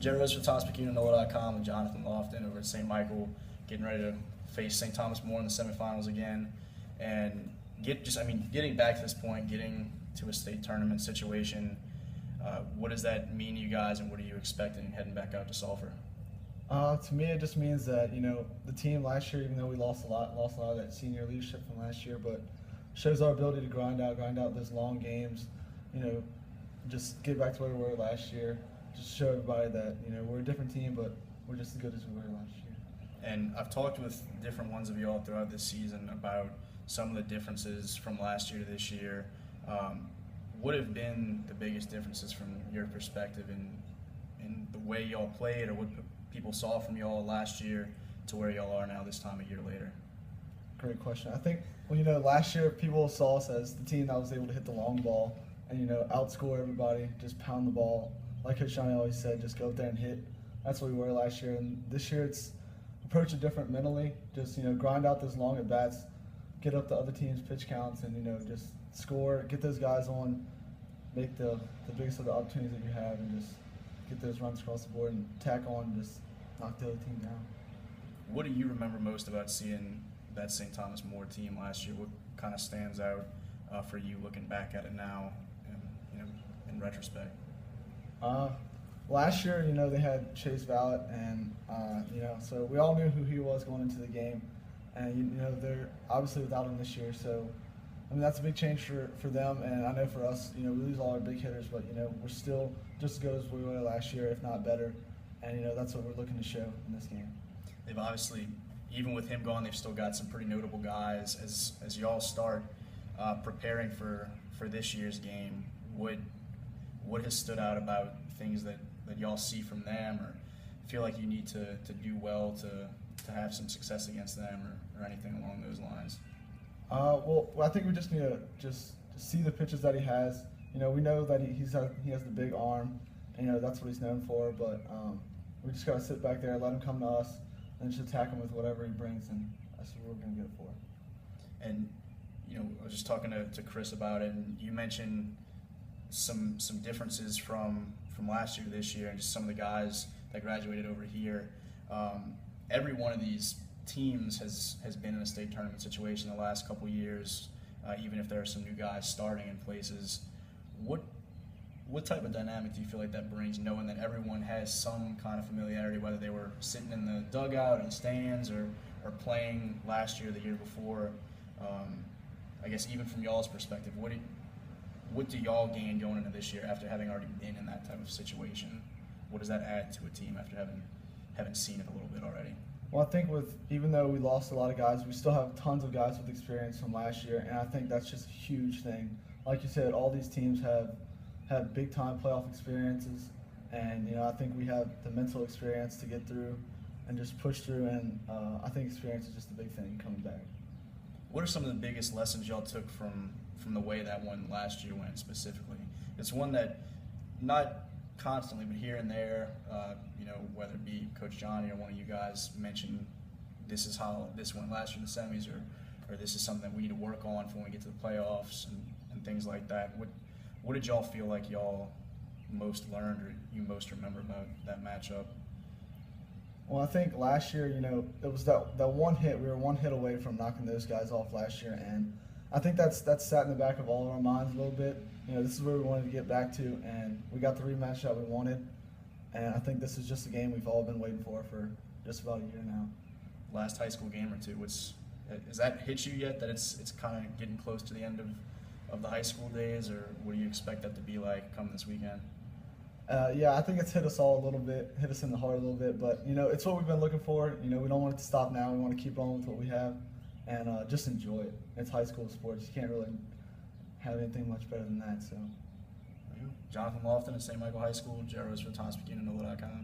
Jerry Rose for NOLA.com and Jonathan Lofton over at St. Michael, getting ready to face St. Thomas More in the semifinals again, and getting back to this point, getting to a state tournament situation. What does that mean to you guys, and what are you expecting heading back out to Sulphur? To me, it just means that the team last year, even though we lost a lot of that senior leadership from last year, but shows our ability to grind out those long games. Just get back to where we were last year. Just show everybody that we're a different team, but we're just as good as we were last year. And I've talked with different ones of y'all throughout this season about some of the differences from last year to this year. What have been the biggest differences from your perspective in the way y'all played, or what people saw from y'all last year to where y'all are now this time a year later? Great question. I think, last year people saw us as the team that was able to hit the long ball and, outscore everybody, just pound the ball. Like Coach Johnny always said, just go up there and hit. That's what we were last year. And this year it's approach it different mentally. Just, grind out those long at-bats, get up the other team's pitch counts, and, just score, get those guys on, make the biggest of the opportunities that you have, and just get those runs across the board and tack on and just knock the other team down. What do you remember most about seeing that St. Thomas More team last year? What kind of stands out for you looking back at it now, and, in retrospect? Last year, they had Chase Vallet, and so we all knew who he was going into the game, and they're obviously without him this year. So that's a big change for them, and I know for us, we lose all our big hitters, but we're still just as good as we were last year, if not better, and that's what we're looking to show in this game. They've obviously, even with him gone, they've still got some pretty notable guys. As y'all start preparing for this year's game, what has stood out about things that y'all see from them, or feel like you need to do well to have some success against them, or anything along those lines? Well, I think we just need to just see the pitches that he has. We know that he has the big arm, and that's what he's known for. But we just gotta sit back there, let him come to us, and just attack him with whatever he brings, and that's what we're gonna get for. And I was just talking to Chris about it, and you mentioned some differences from last year to this year, and just some of the guys that graduated over here. Every one of these teams has been in a state tournament situation the last couple years, even if there are some new guys starting in places. What type of dynamic do you feel like that brings, knowing that everyone has some kind of familiarity, whether they were sitting in the dugout and stands or playing last year or the year before? I guess even from y'all's perspective, what do y'all gain going into this year after having already been in that type of situation? What does that add to a team after having seen it a little bit already? Well, I think even though we lost a lot of guys, we still have tons of guys with experience from last year, and I think that's just a huge thing. Like you said, all these teams have big-time playoff experiences, and I think we have the mental experience to get through and just push through, and I think experience is just a big thing coming back. What are some of the biggest lessons y'all took from the way that one last year went specifically? It's one that not constantly, but here and there, whether it be Coach Johnny or one of you guys mentioned, this is how this went last year in the semis, or this is something that we need to work on for when we get to the playoffs and things like that. What did y'all feel like y'all most learned, or you most remember about that matchup? Well, I think last year, it was that one hit. We were one hit away from knocking those guys off last year, and I think that's sat in the back of all of our minds a little bit. This is where we wanted to get back to, and we got the rematch that we wanted. And I think this is just a game we've all been waiting for just about a year now. Last high school game or two, has that hit you yet, that it's kind of getting close to the end of the high school days, or what do you expect that to be like come this weekend? Yeah, I think it's hit us all a little bit, hit us in the heart a little bit, but it's what we've been looking for. We don't want it to stop now. We want to keep rolling with what we have, and just enjoy it. It's high school sports. You can't really have anything much better than that. So, Jonathan Lofton at St. Michael High School, Jerry Rose for NOLA.com.